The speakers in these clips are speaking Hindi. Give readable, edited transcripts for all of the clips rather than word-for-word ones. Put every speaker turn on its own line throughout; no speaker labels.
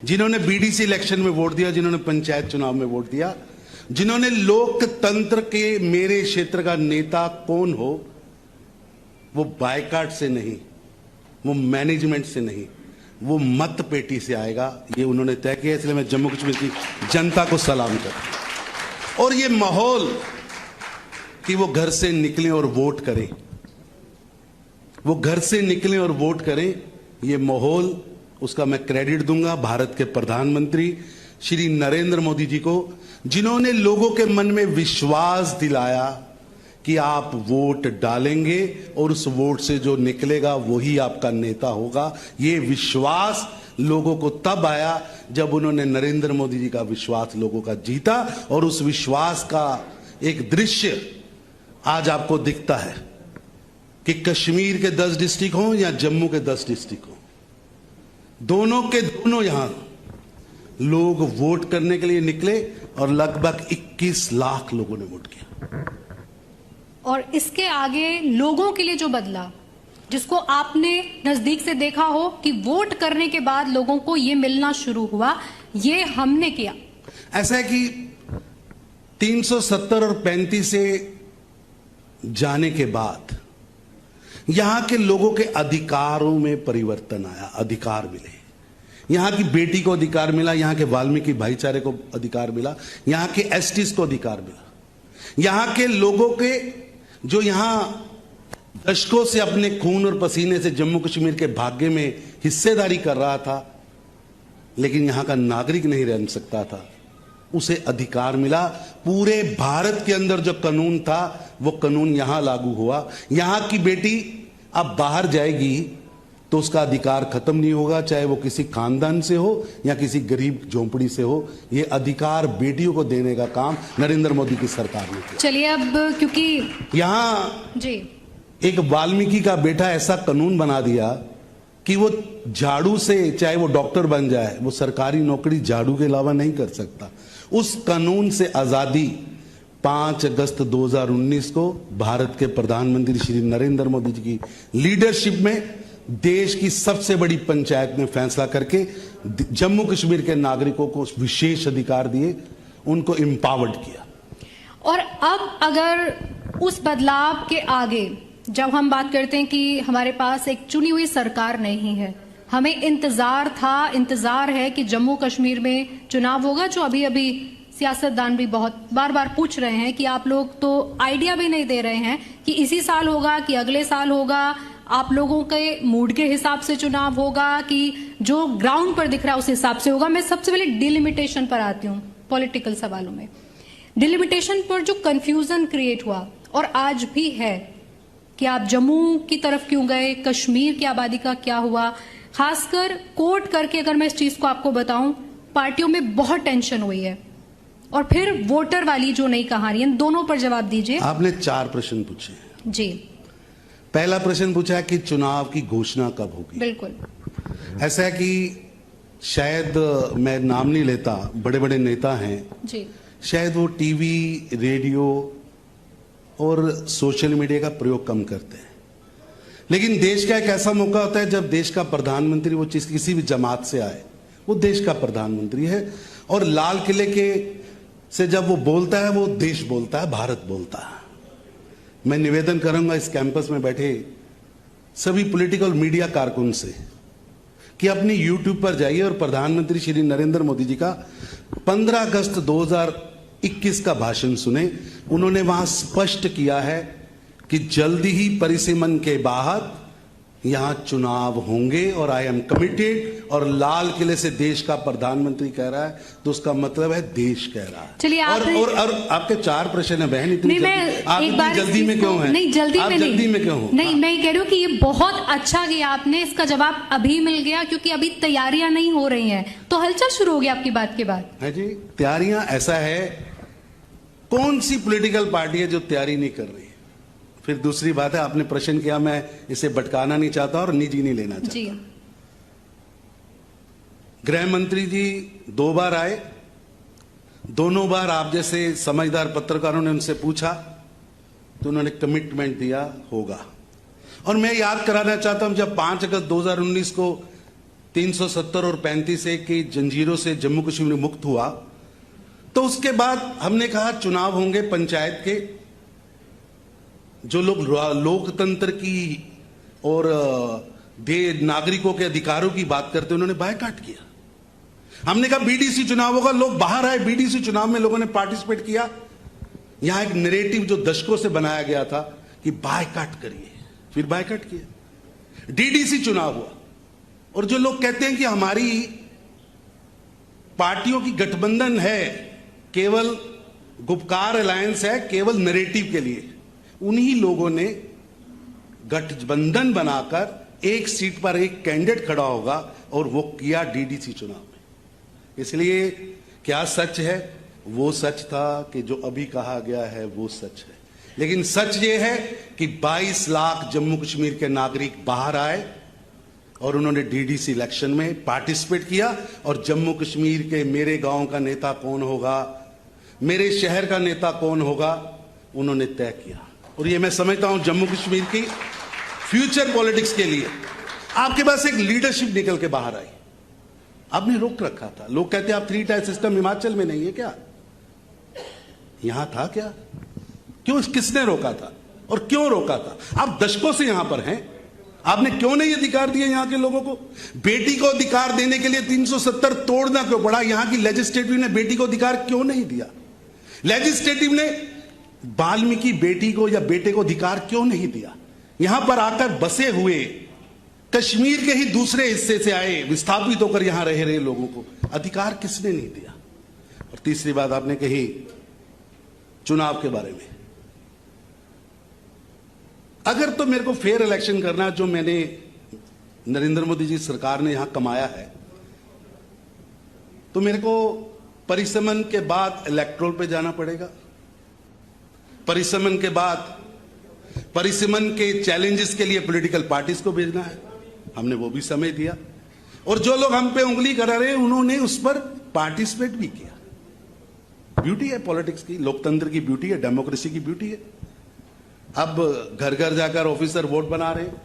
जिन्होंने बीडीसी इलेक्शन में वोट दिया, जिन्होंने पंचायत चुनाव में वोट दिया, जिन्होंने लोकतंत्र के मेरे क्षेत्र का नेता कौन हो, वो बायकाट से नहीं, वो मैनेजमेंट से नहीं, वो मत पेटी से आएगा, ये उन्होंने तय किया। इसलिए मैं जम्मू कश्मीर की जनता को सलाम करता हूं। और ये माहौल कि वो घर से निकलें और वोट करें, वो घर से निकलें और वोट करें, ये माहौल उसका मैं क्रेडिट दूंगा भारत के प्रधानमंत्री श्री नरेंद्र मोदी जी को, जिन्होंने लोगों के मन में विश्वास दिलाया कि आप वोट डालेंगे और उस वोट से जो निकलेगा वही आपका नेता होगा। ये विश्वास लोगों को तब आया जब उन्होंने नरेंद्र मोदी जी का विश्वास लोगों का जीता। और उस विश्वास का एक दृश्य आज आपको दिखता है कि कश्मीर के 10 डिस्ट्रिक्ट हों या जम्मू के 10 डिस्ट्रिक्ट हों, दोनों के दोनों यहां लोग वोट करने के लिए निकले और लगभग 21 लाख लोगों ने वोट किया।
और इसके आगे लोगों के लिए जो बदला, जिसको आपने नजदीक से देखा हो कि वोट करने के बाद लोगों को ये मिलना शुरू हुआ, ये हमने किया।
ऐसा है कि 370 और 35 से जाने के बाद यहां के लोगों के अधिकारों में परिवर्तन आया, अधिकार मिले। यहां की बेटी को अधिकार मिला, यहां के वाल्मीकि भाईचारे को अधिकार मिला, यहां के एसटीज को अधिकार मिला। यहां के लोगों के जो यहां दशकों से अपने खून और पसीने से जम्मू कश्मीर के भाग्य में हिस्सेदारी कर रहा था, लेकिन यहां का नागरिक नहीं रह सकता था, उसे अधिकार मिला। पूरे भारत के अंदर जो कानून था वो कानून यहां लागू हुआ। यहां की बेटी अब बाहर जाएगी तो उसका अधिकार खत्म नहीं होगा, चाहे वो किसी खानदान से हो या किसी गरीब झोंपड़ी से हो। ये अधिकार बेटियों को देने का काम नरेंद्र मोदी की सरकार ने किया।
चलिए अब, क्योंकि
यहां
जी
एक वाल्मीकि का बेटा ऐसा कानून बना दिया कि वो झाड़ू से, चाहे वो डॉक्टर बन जाए, वो सरकारी नौकरी झाड़ू के अलावा नहीं कर सकता। उस कानून से आजादी 5 अगस्त 2019 को भारत के प्रधानमंत्री श्री नरेंद्र मोदी जी की लीडरशिप में देश की सबसे बड़ी पंचायत ने फैसला करके जम्मू कश्मीर के नागरिकों को विशेष अधिकार दिए, उनको एम्पावर्ड किया।
और अब अगर उस बदलाव के आगे जब हम बात करते हैं कि हमारे पास एक चुनी हुई सरकार नहीं है, हमें इंतजार है कि जम्मू कश्मीर में चुनाव होगा, जो अभी अभी सियासतदान भी बहुत बार बार पूछ रहे हैं कि आप लोग तो आइडिया भी नहीं दे रहे हैं कि इसी साल होगा कि अगले साल होगा, आप लोगों के मूड के हिसाब से चुनाव होगा कि जो ग्राउंड पर दिख रहा है उस हिसाब से होगा। मैं सबसे पहले डिलिमिटेशन पर आती हूँ। पॉलिटिकल सवालों में डिलिमिटेशन पर जो कंफ्यूजन क्रिएट हुआ और आज भी है कि आप जम्मू की तरफ क्यों गए, कश्मीर की आबादी का क्या हुआ, खासकर कोट करके अगर मैं इस चीज को आपको बताऊं, पार्टियों में बहुत टेंशन हुई है। और फिर वोटर वाली जो नई कहानी, इन दोनों पर जवाब दीजिए।
आपने 4 प्रश्न पूछे
जी।
पहला प्रश्न पूछा है कि चुनाव की घोषणा कब होगी।
बिल्कुल
ऐसा है कि शायद मैं नाम नहीं लेता, बड़े बड़े नेता हैं
जी, शायद
वो टीवी, रेडियो और सोशल मीडिया का प्रयोग कम करते हैं, लेकिन देश का एक ऐसा मौका होता है जब देश का प्रधानमंत्री, वो किसी भी जमात से आए, वो देश का प्रधानमंत्री है, और लाल किले के से जब वो बोलता है, वो देश बोलता है, भारत बोलता है। मैं निवेदन करूंगा इस कैंपस में बैठे सभी पॉलिटिकल मीडिया कारकुन से कि अपनी यूट्यूब पर जाइए और प्रधानमंत्री श्री नरेंद्र मोदी जी का 15 अगस्त 2021 का भाषण सुने। उन्होंने वहां स्पष्ट किया है कि जल्दी ही परिसीमन के बाद यहां चुनाव होंगे और आई एम कमिटेड। और लाल किले से देश का प्रधानमंत्री कह रहा है तो उसका मतलब है देश कह रहा है।
चलिए
और आपके 4 प्रश्न है बहन, इतनी आप इतनी जल्दी में क्यों हैं?
नहीं, जल्दी
में क्यों हो?
नहीं, मैं कह रही हूँ कि ये बहुत अच्छा किया आपने, इसका जवाब अभी मिल गया, क्योंकि अभी तैयारियां नहीं हो रही हैं, तो हलचल शुरू हो गई आपकी बात के बाद।
है जी, तैयारियां, ऐसा है, कौन सी पॉलिटिकल पार्टी है जो तैयारी नहीं कर रही? फिर दूसरी बात है, आपने प्रश्न किया, मैं इसे भटकाना नहीं चाहता और निजी नहीं लेना चाहता जी। गृह मंत्री जी 2 बार आए, दोनों बार आप जैसे समझदार पत्रकारों ने उनसे पूछा तो उन्होंने कमिटमेंट दिया होगा। और मैं याद कराना चाहता हूं, जब 5 अगस्त 2019 को 370 और 35 ए की जंजीरों से जम्मू कश्मीर मुक्त हुआ, तो उसके बाद हमने कहा चुनाव होंगे पंचायत के। जो लोग लोकतंत्र की और नागरिकों के अधिकारों की बात करते उन्होंने बायकॉट किया। हमने कहा बीडीसी चुनाव होगा, लोग बाहर आए, बीडीसी चुनाव में लोगों ने पार्टिसिपेट किया। यहां एक नैरेटिव जो दशकों से बनाया गया था कि बायकॉट करिए, फिर बायकॉट किया। डीडीसी चुनाव हुआ, और जो लोग कहते हैं कि हमारी पार्टियों की गठबंधन है, केवल गुपकार अलायंस है, केवल नैरेटिव के लिए, उन्हीं लोगों ने गठबंधन बनाकर एक सीट पर एक कैंडिडेट खड़ा होगा और वो किया डीडीसी चुनाव में। इसलिए क्या सच है? वो सच था कि जो अभी कहा गया है वो सच है। लेकिन सच ये है कि 22 लाख जम्मू कश्मीर के नागरिक बाहर आए और उन्होंने डीडीसी इलेक्शन में पार्टिसिपेट किया, और जम्मू कश्मीर के मेरे गांव का नेता कौन होगा, मेरे शहर का नेता कौन होगा, उन्होंने तय किया। और ये मैं समझता हूं जम्मू कश्मीर की फ्यूचर पॉलिटिक्स के लिए आपके पास एक लीडरशिप निकल के बाहर आई। आपने रोक रखा था। लोग कहते हैं आप 3 टायर सिस्टम हिमाचल में नहीं है क्या? यहां था क्या? क्यों, किसने रोका था और क्यों रोका था? आप दशकों से यहां पर हैं, आपने क्यों नहीं अधिकार दिए यहां के लोगों को? बेटी को अधिकार देने के लिए 370 तोड़ना क्यों पड़ा? यहां की लेजिस्लेटिव ने बेटी को अधिकार क्यों नहीं दिया? लेजिस्लेटिव ने वाल्मीकि बेटी को या बेटे को अधिकार क्यों नहीं दिया? यहां पर आकर बसे हुए कश्मीर के ही दूसरे हिस्से से आए, विस्थापित होकर यहां रह रहे लोगों को अधिकार किसने नहीं दिया? और तीसरी बात आपने कही चुनाव के बारे में। अगर तो मेरे को फेयर इलेक्शन करना, जो मैंने नरेंद्र मोदी जी सरकार ने यहां कमाया है, तो मेरे को परिसमन के बाद इलेक्ट्रोल पे जाना पड़ेगा। परिसमन के बाद परिसमन के चैलेंजेस के लिए पॉलिटिकल पार्टीज को भेजना है, हमने वो भी समय दिया। और जो लोग हम पे उंगली करा रहे हैं उन्होंने उस पर पार्टिसिपेट भी किया। ब्यूटी है पॉलिटिक्स की, लोकतंत्र की ब्यूटी है, डेमोक्रेसी की ब्यूटी है। अब घर घर जाकर ऑफिसर वोट बना रहे हैं,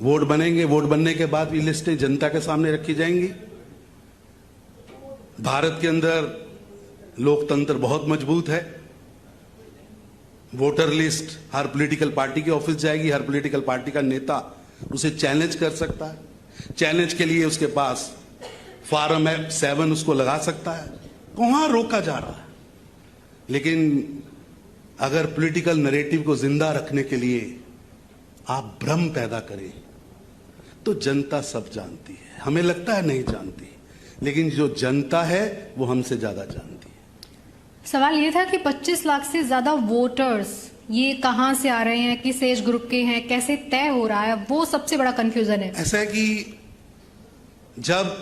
वोट बनेंगे, वोट बनने के बाद भी लिस्टें जनता के सामने रखी जाएंगी। भारत के अंदर लोकतंत्र बहुत मजबूत है। वोटर लिस्ट हर पॉलिटिकल पार्टी के ऑफिस जाएगी, हर पॉलिटिकल पार्टी का नेता उसे चैलेंज कर सकता है। चैलेंज के लिए उसके पास फॉर्म 7 उसको लगा सकता है। कहां रोका जा रहा है? लेकिन अगर पॉलिटिकल नैरेटिव को जिंदा रखने के लिए आप भ्रम पैदा करें तो जनता सब जानती है। हमें लगता है नहीं जानती, लेकिन जो जनता है वो हमसे ज्यादा जानती है।
सवाल ये था कि 25 लाख से ज्यादा वोटर्स ये कहां से आ रहे हैं, किस एज ग्रुप के हैं, कैसे तय हो रहा है, वो सबसे बड़ा कंफ्यूजन है।
ऐसा है कि जब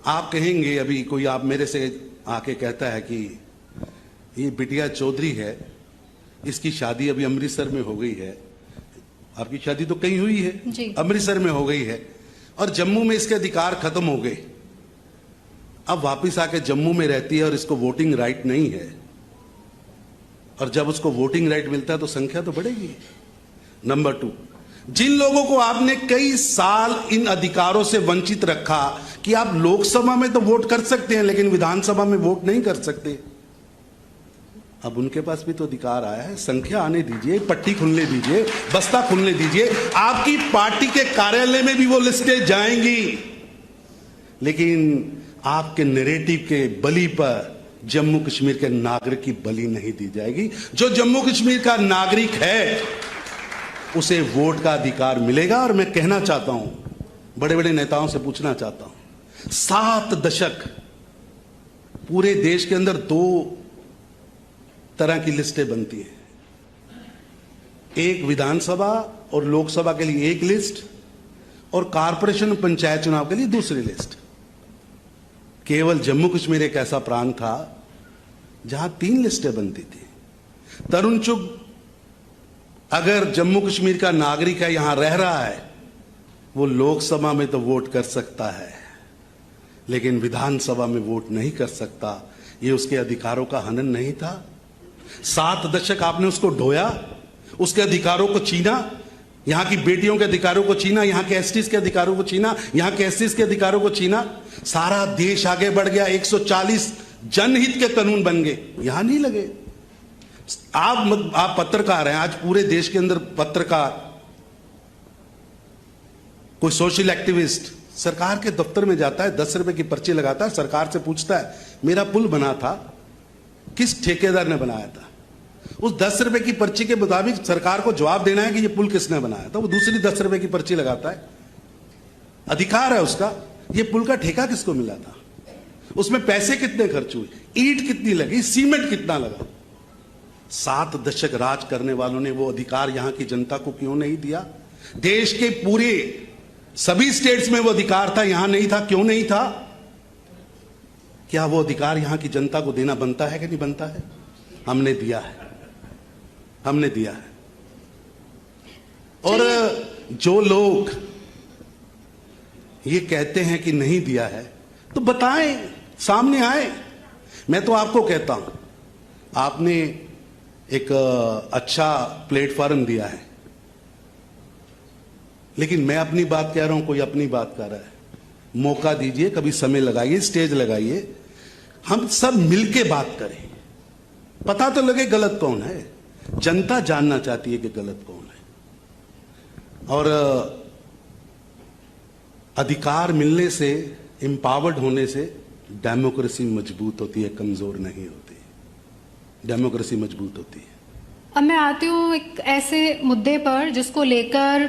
आप कहेंगे, अभी कोई आप मेरे से आके कहता है कि ये बिटिया चौधरी है, इसकी शादी अभी अमृतसर में हो गई है, आपकी शादी तो कहीं हुई है, अमृतसर में हो गई है, और जम्मू में इसके अधिकार खत्म हो गए, अब वापिस आके जम्मू में रहती है और इसको वोटिंग राइट नहीं है, और जब उसको वोटिंग राइट मिलता है तो संख्या तो बढ़ेगी। नंबर 2, जिन लोगों को आपने कई साल इन अधिकारों से वंचित रखा कि आप लोकसभा में तो वोट कर सकते हैं लेकिन विधानसभा में वोट नहीं कर सकते, अब उनके पास भी तो अधिकार आया है। संख्या आने दीजिए, पट्टी खुलने दीजिए, बस्ता खुलने दीजिए, आपकी पार्टी के कार्यालय में भी वो लिस्टें जाएंगी। लेकिन आपके नैरेटिव के बलि पर जम्मू कश्मीर के नागरिक की बलि नहीं दी जाएगी। जो जम्मू कश्मीर का नागरिक है उसे वोट का अधिकार मिलेगा। और मैं कहना चाहता हूं, बड़े बड़े नेताओं से पूछना चाहता हूं, 7 दशक पूरे देश के अंदर 2 तरह की लिस्टें बनती हैं, एक विधानसभा और लोकसभा के लिए एक लिस्ट, और कारपोरेशन पंचायत चुनाव के लिए दूसरी लिस्ट। केवल जम्मू कश्मीर एक ऐसा प्रांत था जहां 3 लिस्टें बनती थी। तरुण चुग अगर जम्मू कश्मीर का नागरिक है, यहां रह रहा है, वो लोकसभा में तो वोट कर सकता है लेकिन विधानसभा में वोट नहीं कर सकता। ये उसके अधिकारों का हनन नहीं था? 7 दशक आपने उसको ढोया, उसके अधिकारों को छीना, यहां की बेटियों के अधिकारों को छीना, यहां के एसटीज के अधिकारों को छीना, यहां के एससीज के अधिकारों को छीना। सारा देश आगे बढ़ गया, 140 जनहित के कानून बन गए, यहां नहीं लगे। आप पत्रकार हैं, आज पूरे देश के अंदर पत्रकार, कोई सोशल एक्टिविस्ट सरकार के दफ्तर में जाता है, 10 रुपए की पर्ची लगाता है, सरकार से पूछता है मेरा पुल बना था, किस ठेकेदार ने बनाया था? उस 10 रुपए की पर्ची के मुताबिक सरकार को जवाब देना है कि ये पुल किसने बनाया था। वो दूसरी 10 रुपए की पर्ची लगाता है, अधिकार है उसका, ये पुल का ठेका किसको मिला था, उसमें पैसे कितने खर्च हुए, ईंट कितनी लगी, सीमेंट कितना लगा। 7 दशक राज करने वालों ने वो अधिकार यहां की जनता को क्यों नहीं दिया? देश के पूरे सभी स्टेट्स में वो अधिकार था, यहां नहीं था, क्यों नहीं था? क्या वो अधिकार यहां की जनता को देना बनता है कि नहीं बनता है? हमने दिया है, हमने दिया है। और जो लोग ये कहते हैं कि नहीं दिया है, तो बताएं, सामने आए। मैं तो आपको कहता हूं, आपने एक अच्छा प्लेटफॉर्म दिया है, लेकिन मैं अपनी बात कह रहा हूं, कोई अपनी बात कर रहा है। मौका दीजिए, कभी समय लगाइए, स्टेज लगाइए, हम सब मिलके बात करें, पता तो लगे गलत कौन है। जनता जानना चाहती है कि गलत कौन है। और अधिकार मिलने से, एम्पावर्ड होने से डेमोक्रेसी मजबूत होती है, कमजोर नहीं होती। डेमोक्रेसी मजबूत होती है।
अब मैं आती हूँ एक ऐसे मुद्दे पर जिसको लेकर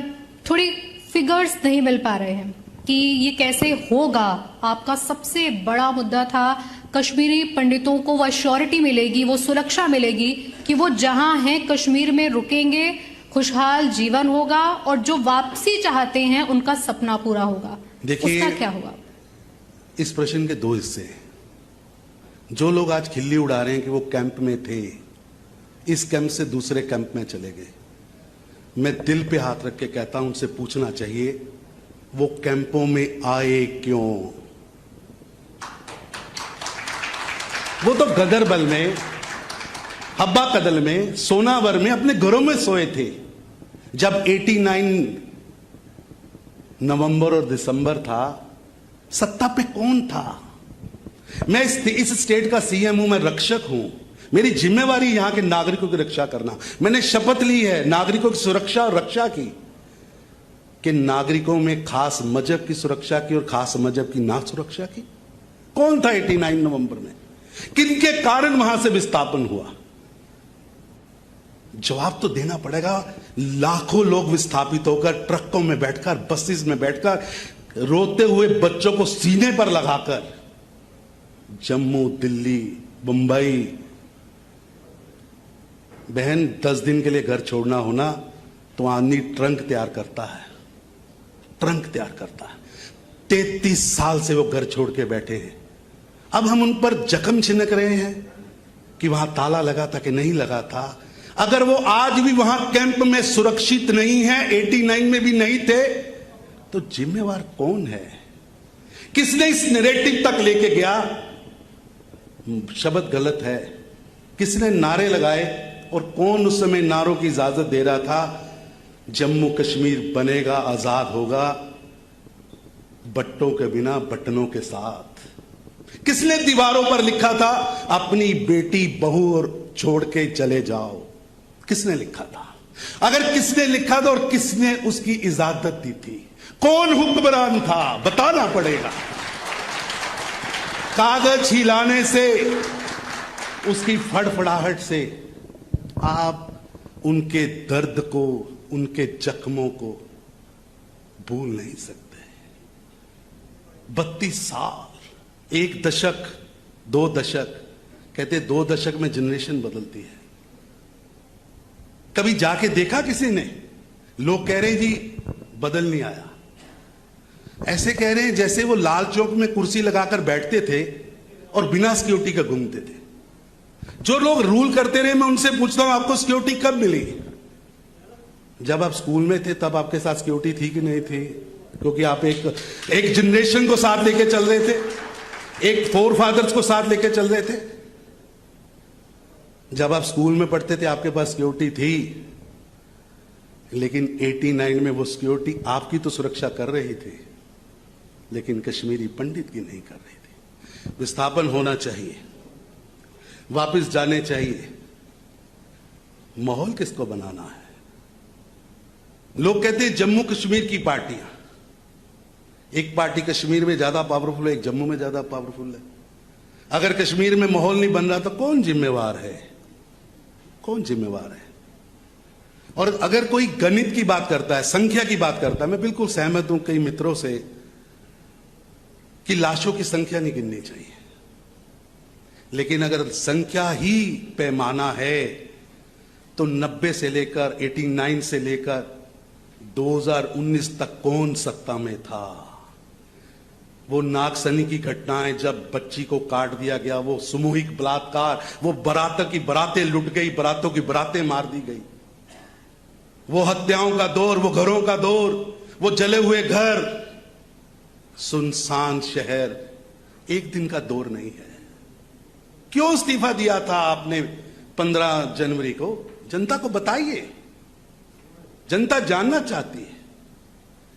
थोड़ी फिगर्स नहीं मिल पा रहे हैं कि ये कैसे होगा। आपका सबसे बड़ा मुद्दा था कश्मीरी पंडितों को वो श्योरिटी मिलेगी, वो सुरक्षा मिलेगी कि वो जहां हैं कश्मीर में रुकेंगे, खुशहाल जीवन होगा और जो वापसी चाहते हैं उनका सपना पूरा होगा।
देखिए,
उसका क्या हुआ?
इस प्रश्न के 2 हिस्से हैं। जो लोग आज खिल्ली उड़ा रहे हैं कि वो कैंप में थे, इस कैंप से दूसरे कैंप में चले गए, मैं दिल पे हाथ रख के कहता हूं, उनसे पूछना चाहिए वो कैंपों में आए क्यों? वो तो गदरबल में, हब्बा कदल में, सोनावर में अपने घरों में सोए थे। जब 89 नवंबर और दिसंबर था, सत्ता पे कौन था? मैं इस स्टेट का सीएम हूं, मैं रक्षक हूं, मेरी जिम्मेवारी यहां के नागरिकों की रक्षा करना। मैंने शपथ ली है नागरिकों की सुरक्षा और रक्षा की, कि नागरिकों में खास मजहब की सुरक्षा की और खास मजहब की ना सुरक्षा की। कौन था 89 नवंबर में? किनके कारण वहां से विस्थापन हुआ? जवाब तो देना पड़ेगा। लाखों लोग विस्थापित होकर, ट्रकों में बैठकर, बसेस में बैठकर, रोते हुए बच्चों को सीने पर लगाकर जम्मू, दिल्ली, मुंबई। बहन, 10 दिन के लिए घर छोड़ना होना तो आदमी ट्रंक तैयार करता है, ट्रंक तैयार करता है। 33 साल से वो घर छोड़ के बैठे हैं। अब हम उन पर जख्म छिनक रहे हैं कि वहां ताला लगा था कि नहीं लगा था। अगर वो आज भी वहां कैंप में सुरक्षित नहीं है, 89 में भी नहीं थे, तो जिम्मेवार कौन है? किसने इस नैरेटिव तक लेके गया? शब्द गलत है। किसने नारे लगाए और कौन उस समय नारों की इजाजत दे रहा था? जम्मू कश्मीर बनेगा, आजाद होगा, बट्टों के बिना, बटनों के साथ। किसने दीवारों पर लिखा था अपनी बेटी बहू और छोड़ के चले जाओ? किसने लिखा था? अगर किसने लिखा था और किसने उसकी इजाजत दी थी? कौन हुक्मरान था? बताना पड़ेगा। कागज हिलाने से, उसकी फड़फड़ाहट से आप उनके दर्द को, उनके जख्मों को भूल नहीं सकते। 32 साल, 1 दशक, 2 दशक, कहते 2 दशक में जनरेशन बदलती है। कभी जाके देखा किसी ने? लोग कह रहे जी बदल नहीं आया। ऐसे कह रहे हैं जैसे वो लाल चौक में कुर्सी लगाकर बैठते थे और बिना सिक्योरिटी का घूमते थे। जो लोग रूल करते रहे, मैं उनसे पूछता हूं आपको सिक्योरिटी कब मिली? जब आप स्कूल में थे तब आपके साथ सिक्योरिटी थी कि नहीं थी? क्योंकि आप एक जनरेशन को साथ लेके चल रहे थे, एक फोर फादर्स को साथ लेके चल रहे थे। जब आप स्कूल में पढ़ते थे आपके पास सिक्योरिटी थी। लेकिन 89 में वो सिक्योरिटी आपकी तो सुरक्षा कर रही थी, लेकिन कश्मीरी पंडित की नहीं कर रही थी। विस्थापन होना चाहिए, वापस जाने चाहिए। माहौल किसको बनाना है? लोग कहते हैं जम्मू कश्मीर की पार्टियां, एक पार्टी कश्मीर में ज्यादा पावरफुल है, एक जम्मू में ज्यादा पावरफुल है। अगर कश्मीर में माहौल नहीं बन रहा तो कौन जिम्मेवार है? कौन जिम्मेवार है? और अगर कोई गणित की बात करता है, संख्या की बात करता है, मैं बिल्कुल सहमत हूं कई मित्रों से कि लाशों की संख्या नहीं गिननी चाहिए, लेकिन अगर संख्या ही पैमाना है तो 90 से लेकर 89 से लेकर 2019 तक कौन सत्ता में था? वो नागसनी की घटनाएं, जब बच्ची को काट दिया गया, वो सामूहिक बलात्कार, वो बारातों की बारातें लुट गई, बारातों की बारातें मार दी गई, वो हत्याओं का दौर, वो घरों का दौर, वो जले हुए घर, सुनसान शहर, एक दिन का दौर नहीं है। क्यों इस्तीफा दिया था आपने 15 जनवरी को? जनता को बताइए, जनता जानना चाहती है।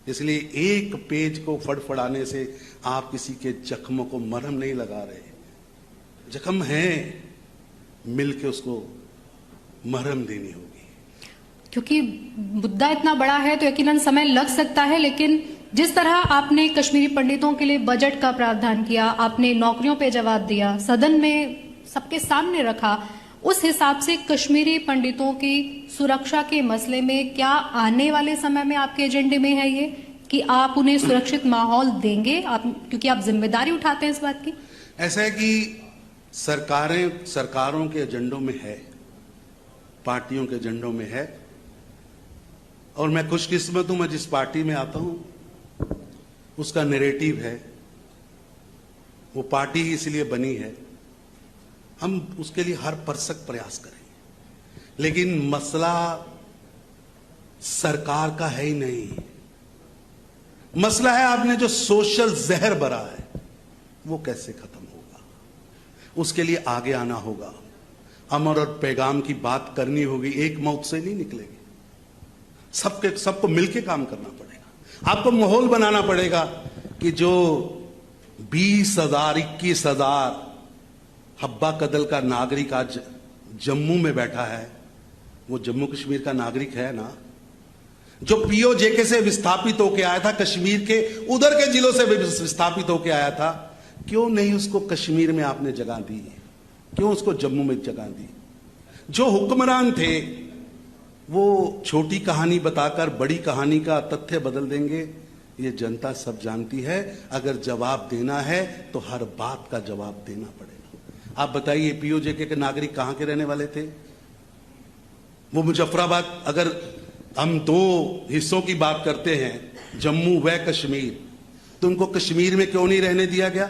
इसलिए एक पेज को फड़फड़ाने से आप किसी के जख्मों को मरहम नहीं लगा रहे। जख्म है, मिलके उसको मरहम देनी होगी।
क्योंकि मुद्दा इतना बड़ा है तो यकीनन समय लग सकता है, लेकिन जिस तरह आपने कश्मीरी पंडितों के लिए बजट का प्रावधान किया, आपने नौकरियों पे जवाब दिया, सदन में सबके सामने रखा, उस हिसाब से कश्मीरी पंडितों की सुरक्षा के मसले में क्या आने वाले समय में आपके एजेंडे में है ये कि आप उन्हें सुरक्षित माहौल देंगे, आप, क्योंकि आप जिम्मेदारी उठाते हैं इस बात की?
ऐसा है कि सरकारों के एजेंडों में है, पार्टियों के एजेंडों में है, और मैं खुशकिस्मत हूं, मैं जिस पार्टी में आता हूं उसका नैरेटिव है, वो पार्टी ही इसलिए बनी है, हम उसके लिए हर परसक प्रयास करेंगे। लेकिन मसला सरकार का है ही नहीं, मसला है आपने जो सोशल जहर भरा है वो कैसे खत्म होगा, उसके लिए आगे आना होगा। अमर और पैगाम की बात करनी होगी, एक मौत से नहीं निकलेगी, सबको मिलके काम करना पड़ेगा। आपको माहौल बनाना पड़ेगा कि जो 20,000 21,000 हब्बा कदल का नागरिक आज जम्मू में बैठा है, वो जम्मू कश्मीर का नागरिक है ना। जो पीओजेके से विस्थापित होके आया था, कश्मीर के उधर के जिलों से विस्थापित होके आया था, क्यों नहीं उसको कश्मीर में आपने जगह दी? क्यों उसको जम्मू में जगह दी? जो हुक्मरान थे वो छोटी कहानी बताकर बड़ी कहानी का तथ्य बदल देंगे, ये जनता सब जानती है। अगर जवाब देना है तो हर बात का जवाब देना पड़ेगा। आप बताइए, पीओजेके के नागरिक कहां के रहने वाले थे? वो मुजफ्फराबाद, अगर हम 2 हिस्सों की बात करते हैं, जम्मू व कश्मीर, तो उनको कश्मीर में क्यों नहीं रहने दिया गया?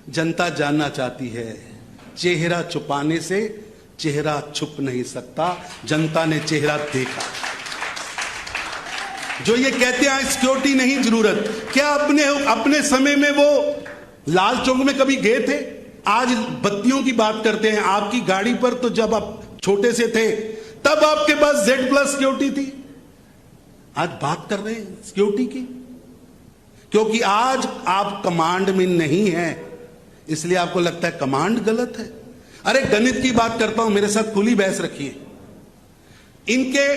जनता जानना चाहती है। चेहरा छुपाने से चेहरा छुप नहीं सकता, जनता ने चेहरा देखा। जो ये कहते हैं सिक्योरिटी नहीं जरूरत, क्या अपने समय में वो लाल चौक में कभी गए थे? आज बत्तियों की बात करते हैं। आपकी गाड़ी पर तो जब आप छोटे से थे तब आपके पास Z+ सिक्योरिटी थी। आज बात कर रहे हैं सिक्योरिटी की, क्योंकि आज आप कमांड में नहीं हैं, इसलिए आपको लगता है कमांड गलत है। अरे गणित की बात करता हूं, मेरे साथ खुली बहस रखिए। इनके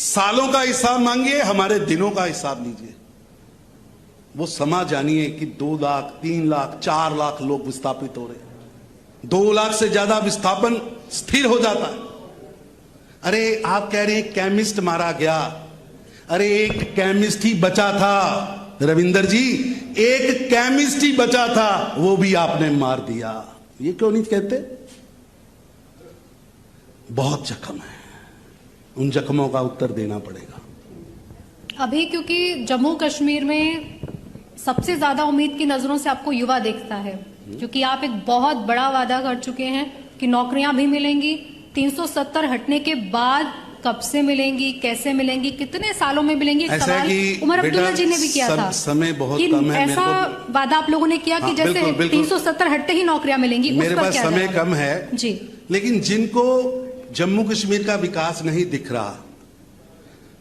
सालों का हिसाब मांगिए, हमारे दिनों का हिसाब लीजिए। वो समा जानिए कि 2 लाख 3 लाख 4 लाख लोग विस्थापित हो रहे, 2 लाख से ज्यादा विस्थापन स्थिर हो जाता है। अरे आप कह रहे हैं केमिस्ट मारा गया, अरे एक केमिस्ट ही बचा था रविंदर जी, एक केमिस्ट ही बचा था, वो भी आपने मार दिया। ये क्यों नहीं कहते? बहुत जख्म है, उन जख्मों का उत्तर देना पड़ेगा।
अभी क्योंकि जम्मू कश्मीर में सबसे ज्यादा उम्मीद की नजरों से आपको युवा देखता है, क्योंकि आप एक बहुत बड़ा वादा कर चुके हैं कि नौकरियां भी मिलेंगी। 370 हटने के बाद कब से मिलेंगी, कैसे मिलेंगी, कितने सालों में मिलेंगी? एक सवाल उमर अब्दुल्ला जी ने भी किया था।
समय बहुत कम है,
ऐसा वादा आप लोगों ने किया कि जैसे 370 हटते ही नौकरियां मिलेंगी।
मेरे पास समय कम है
जी,
लेकिन जिनको जम्मू कश्मीर का विकास नहीं दिख रहा,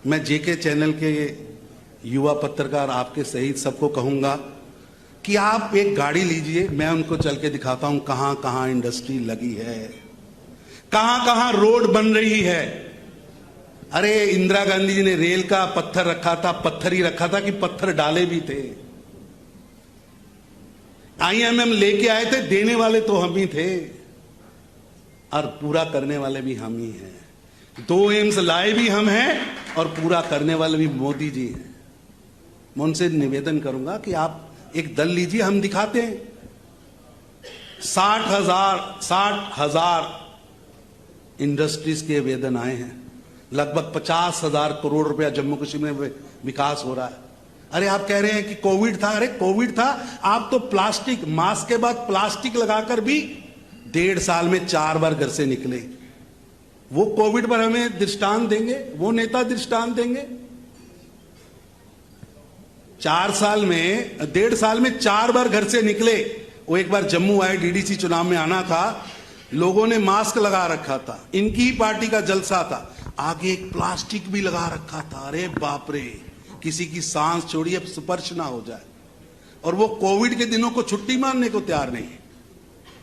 मैं जेके चैनल के युवा पत्रकार आपके सहित सबको कहूंगा कि आप एक गाड़ी लीजिए, मैं उनको चल के दिखाता हूं कहां कहां इंडस्ट्री लगी है, कहां कहां रोड बन रही है। अरे इंदिरा गांधी जी ने रेल का पत्थर रखा था, पत्थर ही रखा था कि पत्थर डाले भी थे। आईएमएम लेके आए थे, देने वाले तो हम ही थे और पूरा करने वाले भी हम ही हैं। 2 एम्स लाए भी हम हैं और पूरा करने वाले भी मोदी जी हैं। मैं उनसे निवेदन करूंगा कि आप एक दल लीजिए, हम दिखाते हैं। 60,000 इंडस्ट्रीज के आवेदन आए हैं, लगभग 50,000 करोड़ रुपया जम्मू कश्मीर में विकास हो रहा है। अरे आप कह रहे हैं कि कोविड था, अरे कोविड था, आप तो प्लास्टिक, मास्क के बाद प्लास्टिक लगाकर भी 1.5 साल में 4 बार घर से निकले। वो कोविड पर हमें दृष्टांत देंगे, वो नेता दृष्टांत देंगे। 4 साल में, 1.5 साल में 4 बार घर से निकले। वो एक बार जम्मू आए, डीडीसी चुनाव में आना था, लोगों ने मास्क लगा रखा था, इनकी ही पार्टी का जलसा था, आगे एक प्लास्टिक भी लगा रखा था। अरे बाप रे, किसी की सांस छोड़िए स्पर्श ना हो जाए। और वो कोविड के दिनों को छुट्टी मानने को तैयार नहीं।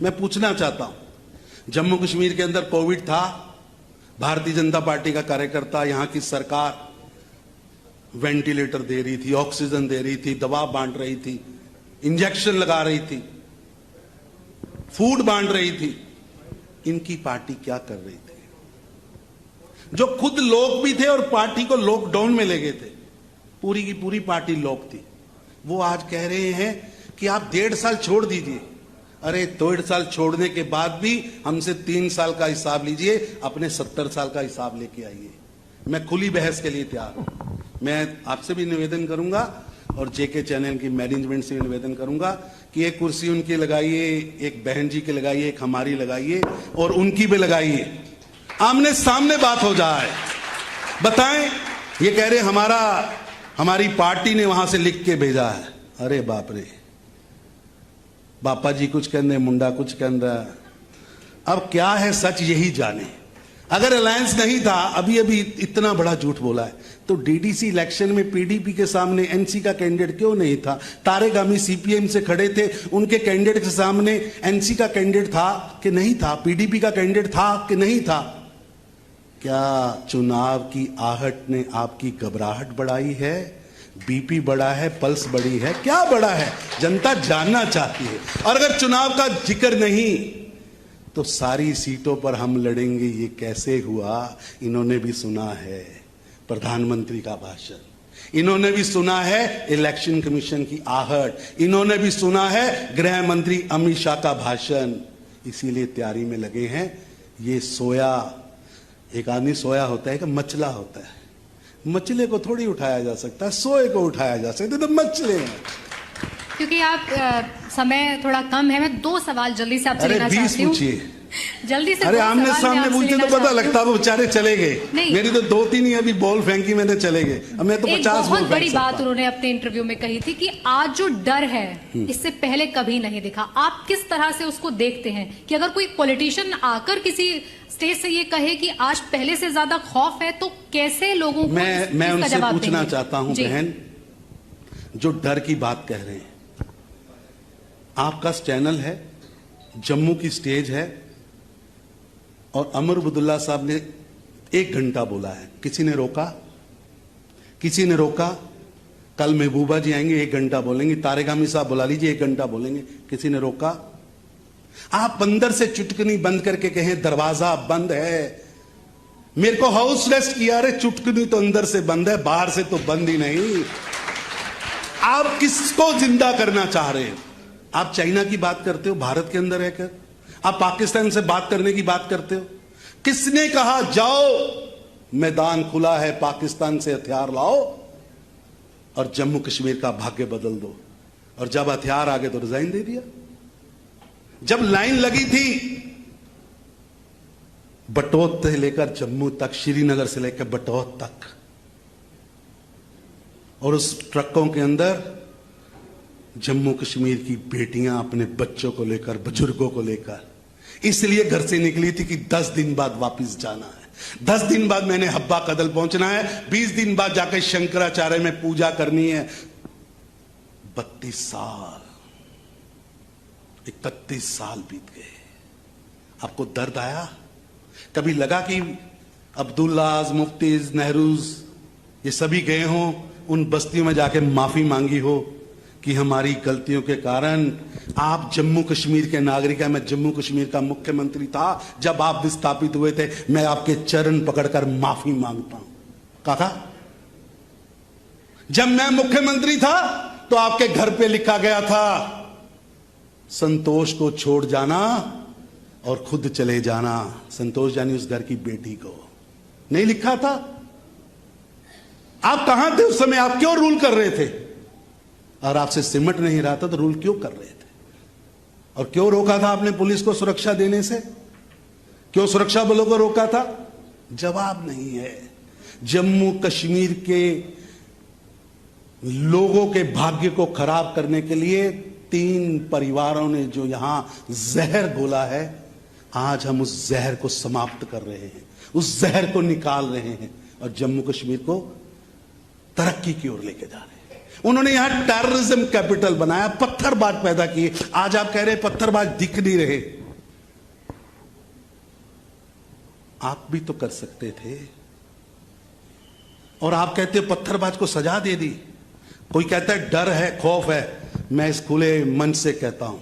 मैं पूछना चाहता हूं, जम्मू कश्मीर के अंदर कोविड था, भारतीय जनता पार्टी का कार्यकर्ता, यहां की सरकार वेंटिलेटर दे रही थी, ऑक्सीजन दे रही थी, दवा बांट रही थी, इंजेक्शन लगा रही थी, फूड बांट रही थी। इनकी पार्टी क्या कर रही थी? जो खुद लोग भी थे और पार्टी को लॉकडाउन में ले गए थे, पूरी की पूरी पार्टी लोग थी, वो आज कह रहे हैं कि आप 1.5 साल छोड़ दीजिए। अरे 1.5 साल छोड़ने के बाद भी हमसे 3 साल का हिसाब लीजिए, अपने 70 साल का हिसाब लेके आइए। मैं खुली बहस के लिए तैयार हूं। मैं आपसे भी निवेदन करूंगा और जेके चैनल की मैनेजमेंट से भी निवेदन करूंगा कि एक कुर्सी उनकी लगाइए, एक बहन जी की लगाइए, एक हमारी लगाइए और उनकी भी लगाइए, आमने सामने बात हो जाए। बताएं, ये कह रहे हमारी पार्टी ने वहां से लिख के भेजा है। अरे बाप रे, बापा जी कुछ कहते हैं, मुंडा कुछ कहता है। अब क्या है सच यही जाने। अगर अलायंस नहीं था, अभी इतना बड़ा झूठ बोला है, तो डीडीसी इलेक्शन में पीडीपी के सामने एनसी का कैंडिडेट क्यों नहीं था? तारेक गामी सीपीएम से खड़े थे, उनके कैंडिडेट के सामने एनसी का कैंडिडेट था कि नहीं था? पीडीपी का कैंडिडेट था कि नहीं था? क्या चुनाव की आहट ने आपकी घबराहट बढ़ाई है? बीपी बढ़ा है, पल्स बढ़ी है, क्या बढ़ा है? जनता जानना चाहती है। और अगर चुनाव का जिक्र नहीं तो सारी सीटों पर हम लड़ेंगे, ये कैसे हुआ? इन्होंने भी सुना है प्रधानमंत्री का भाषण, इन्होंने भी सुना है इलेक्शन कमीशन की आहट, इन्होंने भी सुना है गृह मंत्री अमित शाह का भाषण। इसीलिए तैयारी में लगे हैं। ये सोया, एक आदमी सोया होता है कि मचला होता है? मचले को थोड़ी उठाया जा सकता है, सोए को उठाया जा सकता है, तो मचले हैं।
क्योंकि आप समय थोड़ा कम है, मैं 2 सवाल जल्दी से आपसे लेना चाहती हूँ। जल्दी से।
अरे आमने सामने पूछते तो पता लगता, वो बेचारे चले गए। मेरी तो 2-3 ही अभी बॉल फेंकी मैंने, चले गए। अब मैं तो 50
बहुत बड़ी बात उन्होंने अपने इंटरव्यू में कही थी कि आज जो डर है इससे पहले कभी नहीं दिखा। आप किस तरह से उसको देखते हैं कि अगर कोई पॉलिटिशियन आकर किसी स्टेज से ये कहे कि आज पहले से ज्यादा खौफ है, तो कैसे लोगों को
मैं उनसे पूछना चाहता हूं, बहन, जो डर की बात कह रहे हैं, आपका चैनल है, जम्मू की स्टेज है और अमर अब्दुल्ला साहब ने 1 घंटा बोला है, किसी ने रोका? किसी ने रोका? कल महबूबा जी आएंगे, 1 घंटा बोलेंगे, तारेक गामी साहब बुला लीजिए, 1 घंटा बोलेंगे, किसी ने रोका? आप अंदर से चुटकनी बंद करके कहें दरवाजा बंद है, मेरे को हाउस अरेस्ट किया। अरे चुटकनी तो अंदर से बंद है, बाहर से तो बंद ही नहीं। आप किसको जिंदा करना चाह रहे हैं? आप चाइना की बात करते हो भारत के अंदर रहकर, आप पाकिस्तान से बात करने की बात करते हो। किसने कहा जाओ मैदान खुला है, पाकिस्तान से हथियार लाओ और जम्मू कश्मीर का भाग्य बदल दो? और जब हथियार आ गए तो रिजाइन दे दिया। जब लाइन लगी थी बटोत से लेकर जम्मू तक, श्रीनगर से लेकर बटोत तक, और उस ट्रकों के अंदर जम्मू कश्मीर की बेटियां अपने बच्चों को लेकर, बुजुर्गों को लेकर, इसलिए घर से निकली थी कि 10 दिन बाद वापस जाना है। 10 दिन बाद मैंने हब्बा कदल पहुंचना है, 20 दिन बाद जाकर शंकराचार्य में पूजा करनी है। 32 साल 31 साल बीत गए। आपको दर्द आया? कभी लगा कि अब्दुल्लाज, मुफ्तीज, नेहरूज ये सभी गए हों, उन बस्तियों में जाके माफी मांगी हो कि हमारी गलतियों के कारण आप जम्मू कश्मीर के नागरिक हैं? मैं जम्मू कश्मीर का मुख्यमंत्री था जब आप विस्थापित हुए थे, मैं आपके चरण पकड़कर माफी मांगता हूं। कहा था जब मैं मुख्यमंत्री था तो आपके घर पे लिखा गया था संतोष को छोड़ जाना और खुद चले जाना। संतोष यानी उस घर की बेटी को नहीं लिखा था? आप कहां थे उस समय? आप क्यों रूल कर रहे थे? और आपसे सिमट नहीं रहा था तो रूल क्यों कर रहे थे? और क्यों रोका था आपने पुलिस को सुरक्षा देने से? क्यों सुरक्षा बलों को रोका था? जवाब नहीं है। जम्मू कश्मीर के लोगों के भाग्य को खराब करने के लिए 3 परिवारों ने जो यहां जहर घोला है, आज हम उस जहर को समाप्त कर रहे हैं, उस जहर को निकाल रहे हैं और जम्मू कश्मीर को तरक्की की ओर लेके जा रहे हैं। उन्होंने यहां टेररिज्म कैपिटल बनाया, पत्थरबाज पैदा किए। आज आप कह रहे हैं पत्थरबाज दिख नहीं रहे। आप भी तो कर सकते थे। और आप कहते हैं पत्थरबाज को सजा दे दी। कोई कहता है डर है, खौफ है। मैं इस खुले मन से कहता हूं,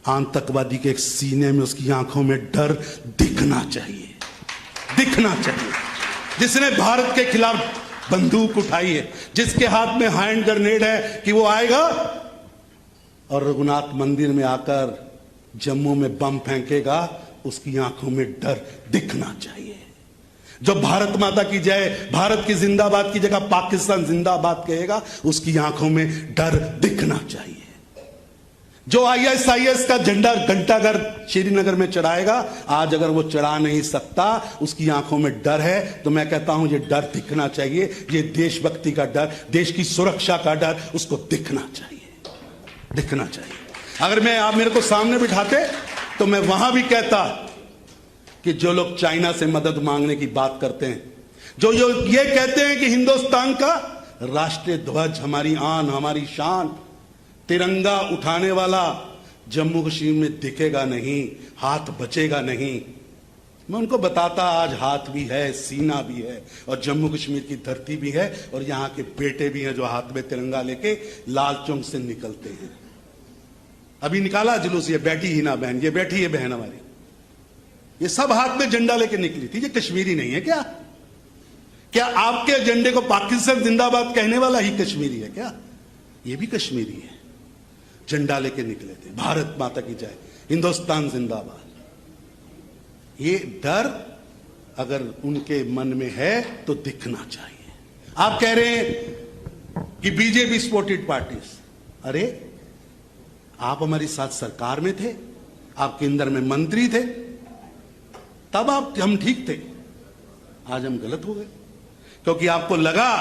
आतंकवादी के एक सीने में, उसकी आंखों में डर दिखना चाहिए, दिखना चाहिए। जिसने भारत के खिलाफ बंदूक उठाई है, जिसके हाथ में हैंड ग्रेनेड है, कि वो आएगा और रघुनाथ मंदिर में आकर जम्मू में बम फेंकेगा, उसकी आंखों में डर दिखना चाहिए। जो भारत माता की जय, भारत की जिंदाबाद की जगह पाकिस्तान जिंदाबाद कहेगा, उसकी आंखों में डर दिखना चाहिए। जो ISIS का झंडा घंटाघर श्रीनगर में चढ़ाएगा, आज अगर वो चढ़ा नहीं सकता, उसकी आंखों में डर है, तो मैं कहता हूं ये डर दिखना चाहिए। ये देशभक्ति का डर, देश की सुरक्षा का डर, उसको दिखना चाहिए, दिखना चाहिए। अगर आप मेरे को सामने बिठाते तो मैं वहां भी कहता कि जो लोग चाइना से मदद मांगने की बात करते हैं, जो ये कहते हैं कि हिंदुस्तान का राष्ट्रीय ध्वज हमारी आन, हमारी शान, तिरंगा उठाने वाला जम्मू कश्मीर में दिखेगा नहीं, हाथ बचेगा नहीं, मैं उनको बताता आज हाथ भी है, सीना भी है और जम्मू कश्मीर की धरती भी है और यहां के बेटे भी हैं जो हाथ में तिरंगा लेके लाल चौक से निकलते हैं। अभी निकाला जुलूस, ये बैठी ही ना बहन, ये बैठी है बहन हमारी, ये सब हाथ में झंडा लेके निकली थी। ये कश्मीरी नहीं है क्या? क्या आपके एजेंडे को पाकिस्तान जिंदाबाद कहने वाला ही कश्मीरी है क्या? ये भी कश्मीरी है, झंडा लेके निकले थे, भारत माता की जय, हिंदुस्तान जिंदाबाद। ये डर अगर उनके मन में है तो दिखना चाहिए। आप कह रहे हैं कि बीजेपी सपोर्टेड पार्टीज, अरे आप हमारी साथ सरकार में थे, आप केंद्र में मंत्री थे, तब हम ठीक थे। आज हम गलत हो गए क्योंकि आपको लगा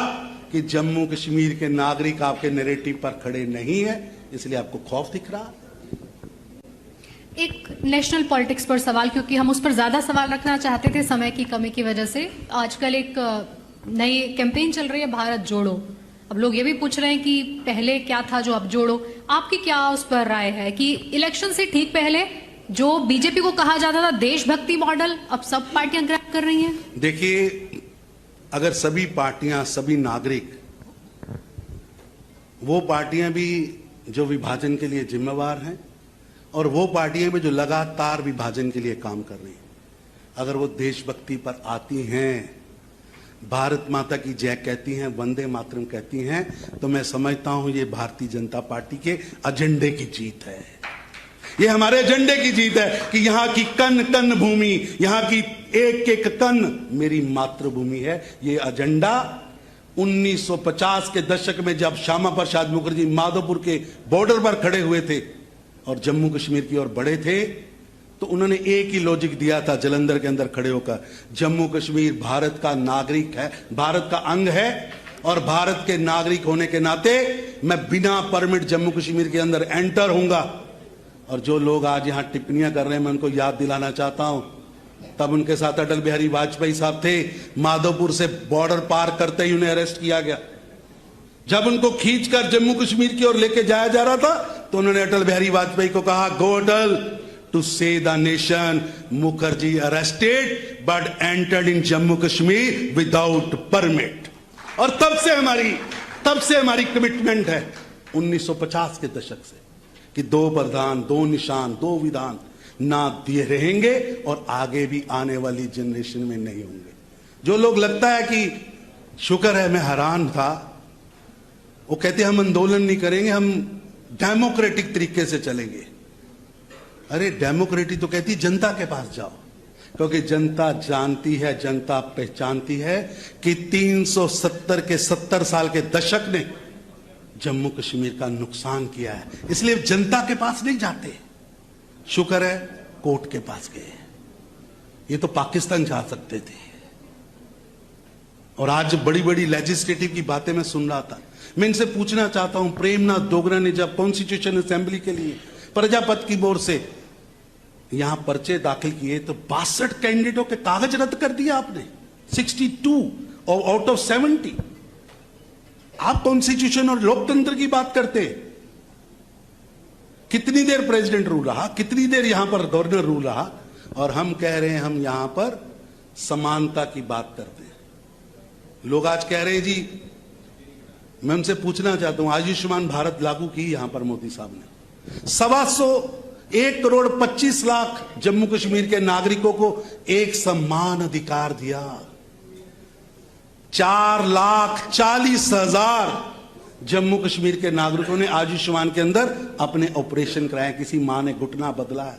कि जम्मू कश्मीर के नागरिक आपके नैरेटिव पर खड़े नहीं है, इसलिए आपको खौफ दिख रहा।
एक नेशनल पॉलिटिक्स पर सवाल, क्योंकि हम उस पर ज्यादा सवाल रखना चाहते थे समय की कमी की वजह से। आजकल एक नई कैंपेन चल रही है, भारत जोड़ो। अब लोग ये भी पूछ रहे हैं कि पहले क्या था जो अब जोड़ो। आपकी क्या उस पर राय है कि इलेक्शन से ठीक पहले जो बीजेपी को कहा जाता था देशभक्ति मॉडल, अब सब पार्टियां ग्रैब कर रही हैं?
देखिए, अगर सभी पार्टियां, सभी नागरिक, वो पार्टियां भी जो विभाजन के लिए जिम्मेवार हैं और वो पार्टियां भी जो लगातार विभाजन के लिए काम कर रही हैं, अगर वो देशभक्ति पर आती हैं, भारत माता की जय कहती हैं, वंदे मातरम कहती हैं, तो मैं समझता हूं ये भारतीय जनता पार्टी के एजेंडे की जीत है। ये हमारे एजेंडे की जीत है कि यहां की कन कन भूमि, यहां की एक एक कन मेरी मातृभूमि है। ये एजेंडा 1950 के दशक में जब श्यामा प्रसाद मुखर्जी माधोपुर के बॉर्डर पर खड़े हुए थे और जम्मू कश्मीर की ओर बढ़े थे, तो उन्होंने एक ही लॉजिक दिया था जलंधर के अंदर खड़े होकर, जम्मू कश्मीर भारत का नागरिक है, भारत का अंग है और भारत के नागरिक होने के नाते मैं बिना परमिट जम्मू कश्मीर के अंदर एंटर होऊंगा। और जो लोग आज यहां टिप्पणियां कर रहे हैं, मैं उनको याद दिलाना चाहता हूं तब उनके साथ अटल बिहारी वाजपेयी साहब थे। माधोपुर से बॉर्डर पार करते ही उन्हें अरेस्ट किया गया। जब उनको खींचकर जम्मू कश्मीर की ओर लेके जाया जा रहा था तो उन्होंने अटल बिहारी वाजपेयी को कहा, गो अटल टू से the nation, Mukherjee arrested but entered in Jammu Kashmir without permit. और तब से हमारी कमिटमेंट है 1950 के दशक से कि 2 प्रधान 2 निशान 2 विधान ना दिए रहेंगे और आगे भी आने वाली जनरेशन में नहीं होंगे। जो लोग लगता है कि शुक्र है मैं हैरान था, वो कहते हम आंदोलन नहीं करेंगे, हम डेमोक्रेटिक तरीके से चलेंगे। अरे डेमोक्रेटिक तो कहती जनता के पास जाओ, क्योंकि जनता जानती है, जनता पहचानती है कि 370 के 70 साल के दशक ने जम्मू कश्मीर का नुकसान किया है, इसलिए जनता के पास नहीं जाते। शुक्र है कोर्ट के पास गए, ये तो पाकिस्तान जा सकते थे। और आज बड़ी बड़ी लेजिस्लेटिव की बातें मैं सुन रहा था, मैं इनसे पूछना चाहता हूं, प्रेमनाथ डोगरा ने जब कॉन्स्टिट्यूशन असेंबली के लिए प्रजापत की ओर से यहां पर्चे दाखिल किए तो 62 कैंडिडेटों के कागज रद्द कर दिया आपने, 62 आउट ऑफ 70। आप कॉन्स्टिट्यूशन और लोकतंत्र की बात करते, कितनी देर प्रेसिडेंट रूल रहा, कितनी देर यहां पर गवर्नर रूल रहा, और हम कह रहे हैं हम यहां पर समानता की बात करते हैं। लोग आज कह रहे हैं जी, मैं उनसे पूछना चाहता हूं, आयुष्मान भारत लागू की यहां पर मोदी साहब ने, 1 करोड़ 25 लाख जम्मू कश्मीर के नागरिकों को एक समान अधिकार दिया। 4,40,000 जम्मू कश्मीर के नागरिकों ने आयुष्मान के अंदर अपने ऑपरेशन कराए। किसी मां ने घुटना बदला है,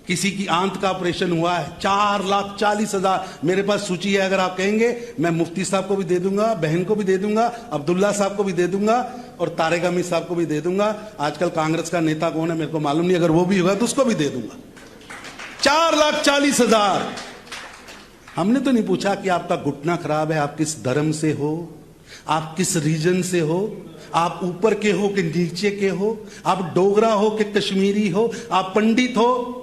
किसी की आंत का ऑपरेशन हुआ है। 4,40,000 मेरे पास सूची है, अगर आप कहेंगे मैं मुफ्ती साहब को भी दे दूंगा, बहन को भी दे दूंगा, अब्दुल्ला साहब को भी दे दूंगा और तारिक अमीर साहब को भी दे दूंगा। आजकल कांग्रेस का नेता कौन है मेरे को मालूम नहीं, अगर वो भी होगा तो उसको भी दे दूंगा। 4,40,000। हमने तो नहीं पूछा कि आपका घुटना खराब है, आप किस धर्म से हो, आप किस रीजन से हो, आप ऊपर के हो कि नीचे के हो, आप डोगरा हो कि कश्मीरी हो, आप पंडित हो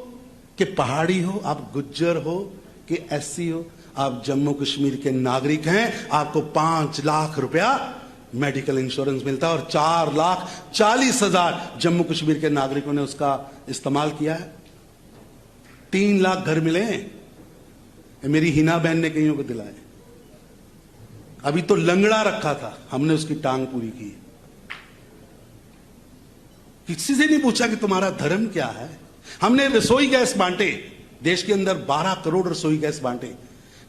कि पहाड़ी हो, आप गुज्जर हो कि एससी हो। आप जम्मू कश्मीर के नागरिक हैं, आपको 5 लाख रुपया मेडिकल इंश्योरेंस मिलता है और 4,40,000 जम्मू कश्मीर के नागरिकों ने उसका इस्तेमाल किया है। 3 लाख घर मिले हैं, मेरी हिना बहन ने कईयों को दिलाए। अभी तो लंगड़ा रखा था, हमने उसकी टांग पूरी की। किसी से नहीं पूछा कि तुम्हारा धर्म क्या है। हमने रसोई गैस बांटे, देश के अंदर 12 करोड़ रसोई गैस बांटे।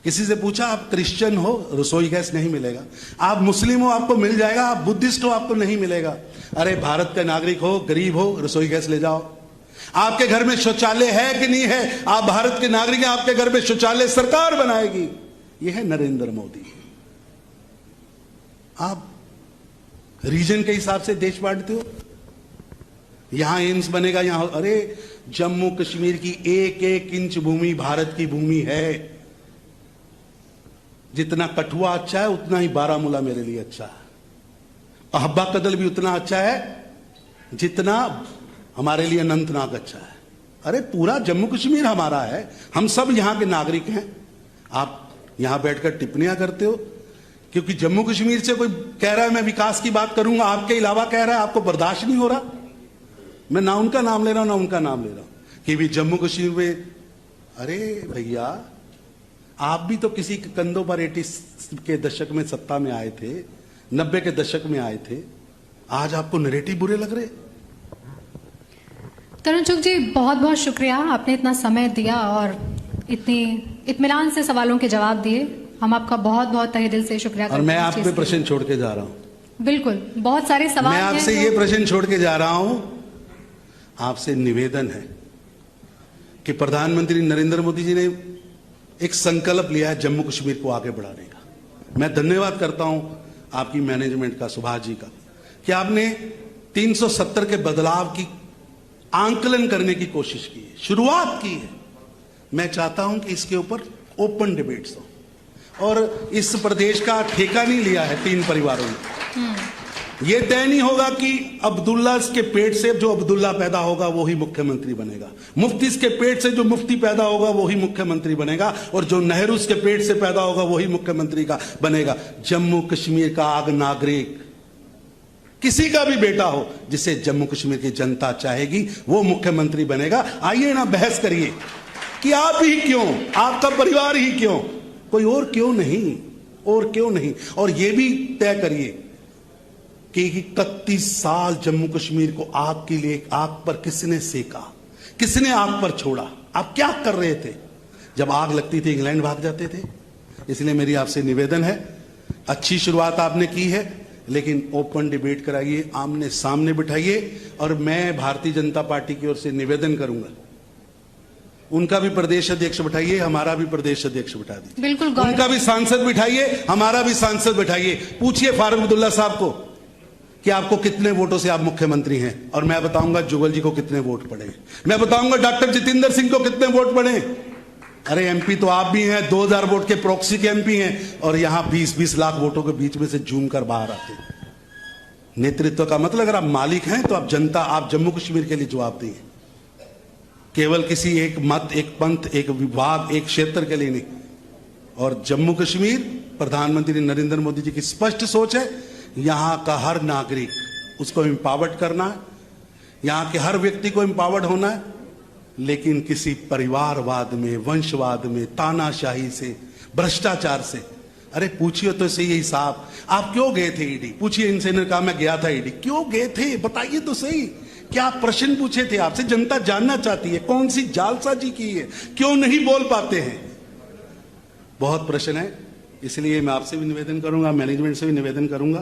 किसी से पूछा आप क्रिश्चियन हो, रसोई गैस नहीं मिलेगा। आप मुस्लिम हो, आपको मिल जाएगा। आप बुद्धिस्ट हो, आपको नहीं मिलेगा। अरे भारत का नागरिक हो, गरीब हो, रसोई गैस ले जाओ। आपके घर में शौचालय है कि नहीं है, आप भारत के नागरिक हैं, आपके घर में शौचालय सरकार बनाएगी। यह है नरेंद्र मोदी। आप रीजन के हिसाब से देश बांटते हो। यहां एम्स बनेगा, यहां, अरे जम्मू कश्मीर की 1-1 इंच भूमि भारत की भूमि है। जितना कठुआ अच्छा है उतना ही बारामूला मेरे लिए अच्छा है। अहब्बा कदल भी उतना अच्छा है जितना हमारे लिए अनंतनाग अच्छा है। अरे पूरा जम्मू कश्मीर हमारा है, हम सब यहां के नागरिक हैं। आप यहां बैठकर टिप्पणियां करते हो क्योंकि जम्मू कश्मीर से कोई कह रहा है मैं विकास की बात करूंगा, आपके अलावा कह रहा है, आपको बर्दाश्त नहीं हो रहा। मैं ना उनका नाम ले रहा हूं ना उनका नाम ले रहा हूं कि भी जम्मू कश्मीर में। अरे भैया, आप भी तो किसी के कंधों पर 80 के दशक में सत्ता में आए थे, 90 के दशक में आए थे। आज आपको नैरेटिव बुरे लग रहे।
तरुण चुग जी, बहुत बहुत शुक्रिया, आपने इतना समय दिया और इतनी इत्मीनान से सवालों के जवाब दिए। हम आपका बहुत बहुत तहे दिल से शुक्रिया करते हैं।
और मैं आप पे प्रश्न छोड़ के जा रहा हूं।
बिल्कुल, बहुत सारे सवाल
मैं आपसे ये प्रश्न छोड़ के जा रहा हूं। आपसे निवेदन है कि प्रधानमंत्री नरेंद्र मोदी जी ने एक संकल्प लिया है जम्मू कश्मीर को आगे बढ़ाने का। मैं धन्यवाद करता हूं आपकी मैनेजमेंट का, सुभाष जी का, कि आपने 370 के बदलाव की आंकलन करने की कोशिश की है, शुरुआत की है। मैं चाहता हूं कि इसके ऊपर ओपन डिबेट्स हो और इस प्रदेश का ठेका नहीं लिया है 3 परिवारों ने। ये तय नहीं होगा कि अब्दुल्ला के पेट से जो अब्दुल्ला पैदा होगा वो ही मुख्यमंत्री बनेगा, मुफ्ती के पेट से जो मुफ्ती पैदा होगा वो ही मुख्यमंत्री बनेगा, और जो नेहरू के पेट से पैदा होगा वही मुख्यमंत्री का बनेगा। जम्मू कश्मीर का आग नागरिक किसी का भी बेटा हो जिसे जम्मू कश्मीर की जनता चाहेगी वो मुख्यमंत्री बनेगा। आइए ना बहस करिए कि आप ही क्यों, आपका परिवार ही क्यों, कोई और क्यों नहीं, और क्यों नहीं। और यह भी तय करिए कि 31 साल जम्मू कश्मीर को आग के लिए आग पर किसने सेका, किसने आग पर छोड़ा, आप क्या कर रहे थे? जब आग लगती थी इंग्लैंड भाग जाते थे। इसलिए मेरी आपसे निवेदन है, अच्छी शुरुआत आपने की है, लेकिन ओपन डिबेट कराइए, आमने सामने बिठाइए। और मैं भारतीय जनता पार्टी की ओर से निवेदन करूंगा, उनका भी प्रदेश अध्यक्ष बिठाइए, हमारा भी प्रदेश अध्यक्ष बिठा दीजिए,
बिल्कुल,
उनका भी सांसद बिठाइए, हमारा भी सांसद बिठाइए। पूछिए फारूक अब्दुल्ला साहब को कि आपको कितने वोटों से आप मुख्यमंत्री हैं, और मैं बताऊंगा जुगल जी को कितने वोट पड़े, मैं बताऊंगा डॉक्टर जितेंद्र सिंह को कितने वोट पड़े। अरे एमपी तो आप भी हैं, 2000 वोट के प्रॉक्सी के एमपी हैं, और यहां 20-20 लाख वोटों के बीच में से झूम कर बाहर आते हैं। नेतृत्व का मतलब, अगर आप मालिक हैं तो आप जनता, आप जम्मू कश्मीर के लिए जवाबदेही हैं, केवल किसी एक मत, एक पंथ, एक विभाग, एक क्षेत्र के लिए नहीं। और जम्मू कश्मीर प्रधानमंत्री नरेंद्र मोदी जी की स्पष्ट सोच है, यहां का हर नागरिक उसको एम्पावर्ड करना है, यहां के हर व्यक्ति को एम्पावर्ड होना है, लेकिन किसी परिवारवाद में, वंशवाद में, तानाशाही से, भ्रष्टाचार से। अरे पूछिए तो सही साहब, आप क्यों गए थे ईडी? पूछिए इनसे, इन्होंने कहा मैं गया था ईडी, क्यों गए थे बताइए तो सही। क्या प्रश्न पूछे थे आपसे? जनता जानना चाहती है कौन सी जालसाजी की है, क्यों नहीं बोल पाते हैं। बहुत प्रश्न है, इसलिए मैं आपसे भी निवेदन करूंगा, मैनेजमेंट से भी निवेदन करूंगा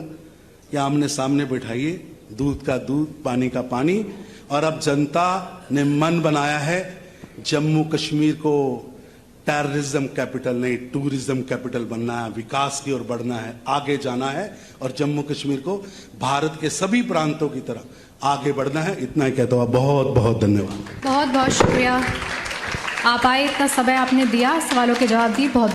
कि आमने सामने बैठाइए, दूध का दूध, पानी का पानी। और अब जनता ने मन बनाया है जम्मू कश्मीर को टेररिज्म कैपिटल नहीं, टूरिज्म कैपिटल बनना है, विकास की ओर बढ़ना है, आगे जाना है, और जम्मू कश्मीर को भारत के सभी प्रांतों की तरह आगे बढ़ना है। इतना ही कहता हूं, बहुत बहुत धन्यवाद।
बहुत बहुत शुक्रिया, आप आए, इतना समय आपने दिया, सवालों के जवाब दिए, बहुत